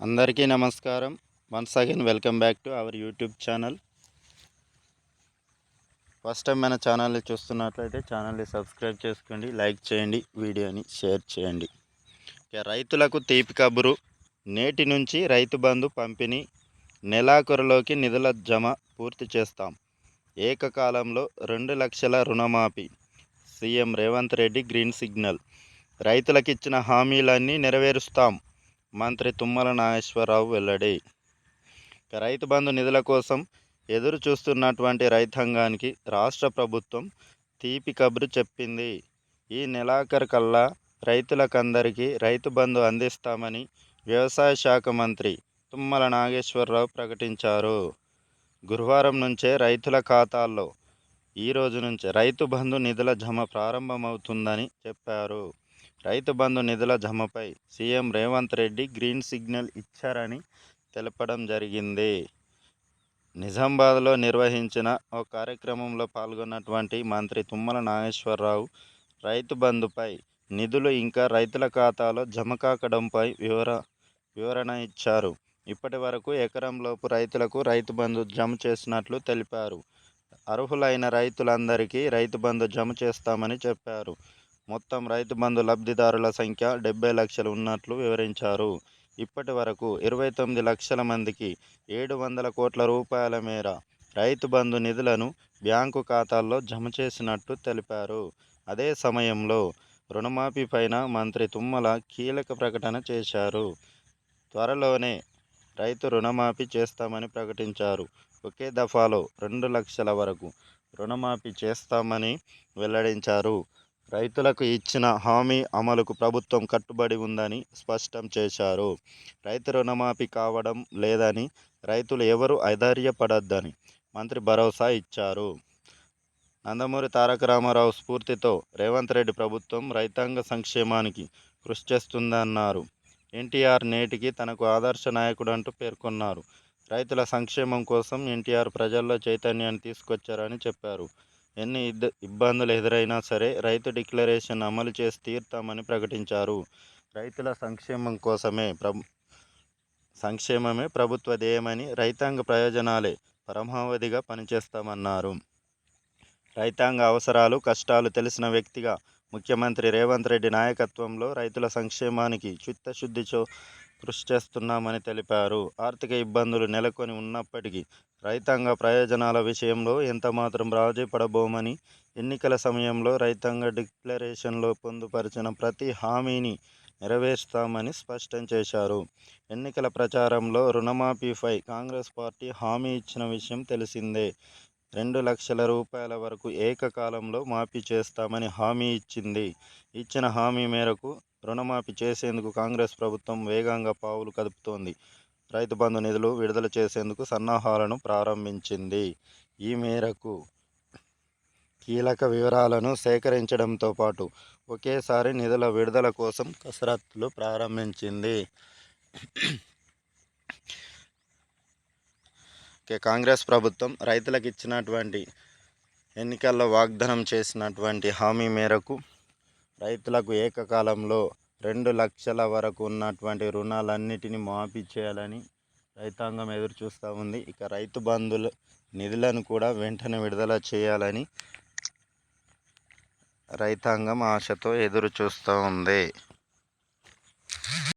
అందరికీ నమస్కారం. Once again welcome back to our YouTube channel. First time మన ఛానల్ని చూస్తున్నట్లయితే ఛానల్ని సబ్స్క్రైబ్ చేసుకోండి, లైక్ చేయండి, వీడియోని షేర్ చేయండి. రైతులకు తీపి కబురు. నేటి నుంచి రైతు బంధు పంపిణీ నెలాఖరులోకి నిధుల జమ పూర్తి చేస్తాం. ఏకకాలంలో 2 లక్షల రుణమాఫీ. CM Revanth Reddy green signal. రైతులకిచ్చిన హామీలన్నీ నెరవేరుస్తాం. మంత్రి తుమ్మల నాగేశ్వరరావు వెల్లడి. రైతు బంధు నిధుల కోసం ఎదురు చూస్తున్నటువంటి రైతాంగానికి రాష్ట్ర ప్రభుత్వం తీపి కబురు చెప్పింది. ఈ నెలాఖరు కల్లా రైతులకందరికీ రైతు బంధు అందిస్తామని వ్యవసాయ శాఖ మంత్రి తుమ్మల నాగేశ్వరరావు ప్రకటించారు. గురువారం నుంచే రైతుల ఖాతాల్లో ఈ రోజు నుంచే రైతు బంధు నిధుల జమ ప్రారంభమవుతుందని చెప్పారు. రైతు బంధు నిధుల జమపై CM Revanth Reddy green signal ఇచ్చారని తెలపడం జరిగింది. నిజామాబాద్లో నిర్వహించిన ఓ కార్యక్రమంలో పాల్గొన్నటువంటి మంత్రి తుమ్మల నాగేశ్వరరావు రైతు బంధుపై నిధులు ఇంకా రైతుల ఖాతాలో జమ కాకడంపై వివరణ ఇచ్చారు. ఇప్పటి వరకు ఎకరంలోపు రైతులకు రైతు బంధు జమ చేసినట్లు తెలిపారు. అర్హులైన రైతులందరికీ రైతు బంధు జమ చేస్తామని చెప్పారు. మొత్తం రైతు బంధు లబ్ధిదారుల సంఖ్య 70 లక్షలు ఉన్నట్లు వివరించారు. ఇప్పటి వరకు 29 లక్షల మందికి 700 కోట్ల రూపాయల మేర రైతు బంధు నిధులను బ్యాంకు ఖాతాల్లో జమ చేసినట్టు తెలిపారు. అదే సమయంలో రుణమాఫీ పైన మంత్రి తుమ్మల కీలక ప్రకటన చేశారు. త్వరలోనే రైతు రుణమాఫీ చేస్తామని ప్రకటించారు. ఒకే దఫాలో 2 లక్షల వరకు రుణమాఫీ చేస్తామని వెల్లడించారు. రైతులకు ఇచ్చిన హామీ అమలుకు ప్రభుత్వం కట్టుబడి ఉందని స్పష్టం చేశారు. రైతు రుణమాఫీ కావడం లేదని రైతులు ఎవరూ అధైర్యపడొద్దని మంత్రి భరోసా ఇచ్చారు. నందమూరి తారక రామారావు స్ఫూర్తితో రేవంత్ రెడ్డి ప్రభుత్వం రైతాంగ సంక్షేమానికి కృషి చేస్తుందన్నారు. ఎన్టీఆర్ నేటికి తనకు ఆదర్శ నాయకుడంటూ పేర్కొన్నారు. రైతుల సంక్షేమం కోసం ఎన్టీఆర్ ప్రజల్లో చైతన్యాన్ని తీసుకొచ్చారని చెప్పారు. ఎన్ని ఇబ్బందులు ఎదురైనా సరే రైతు డిక్లరేషన్ అమలు చేసి తీరుతామని ప్రకటించారు. రైతుల సంక్షేమమే ప్రభుత్వ ధ్యేయమని, రైతాంగ ప్రయోజనాలే పరమావధిగా పనిచేస్తామన్నారు. రైతాంగ అవసరాలు, కష్టాలు తెలిసిన వ్యక్తిగా ముఖ్యమంత్రి రేవంత్ రెడ్డి నాయకత్వంలో రైతుల సంక్షేమానికి చిత్తశుద్ధితో కృషి చేస్తున్నామని తెలిపారు. ఆర్థిక ఇబ్బందులు నెలకొని ఉన్నప్పటికీ రైతాంగ ప్రయోజనాల విషయంలో ఎంతమాత్రం రాజీ పడబోమని, ఎన్నికల సమయంలో రైతాంగ డిక్లరేషన్లో పొందుపరిచిన ప్రతి హామీని నెరవేరుస్తామని స్పష్టం చేశారు. ఎన్నికల ప్రచారంలో రుణమాఫీపై కాంగ్రెస్ పార్టీ హామీ ఇచ్చిన విషయం తెలిసిందే. 2 లక్షల రూపాయల వరకు ఏకకాలంలో మాఫీ చేస్తామని హామీ ఇచ్చింది. ఇచ్చిన హామీ మేరకు రుణమాఫీ చేసేందుకు కాంగ్రెస్ ప్రభుత్వం వేగంగా పావులు కదుపుతోంది. రైతు బంధు నిధులు విడుదల చేసేందుకు సన్నాహాలను ప్రారంభించింది. ఈ మేరకు కీలక వివరాలను సేకరించడంతో పాటు ఒకేసారి నిధుల విడుదల కోసం కసరత్తులు ప్రారంభించింది. కాంగ్రెస్ ప్రభుత్వం రైతులకు ఇచ్చినటువంటి ఎన్నికల్లో వాగ్దానం చేసినటువంటి హామీ మేరకు రైతులకు ఏకకాలంలో 2 లక్షల వరకు ఉన్నటువంటి రుణాలన్నిటినీ మాఫీ చేయాలని రైతాంగం ఎదురు చూస్తూ ఉంది. ఇక రైతు బంధుల నిధులను కూడా వెంటనే విడుదల చేయాలని రైతాంగం ఆశతో ఎదురు చూస్తూ ఉంది.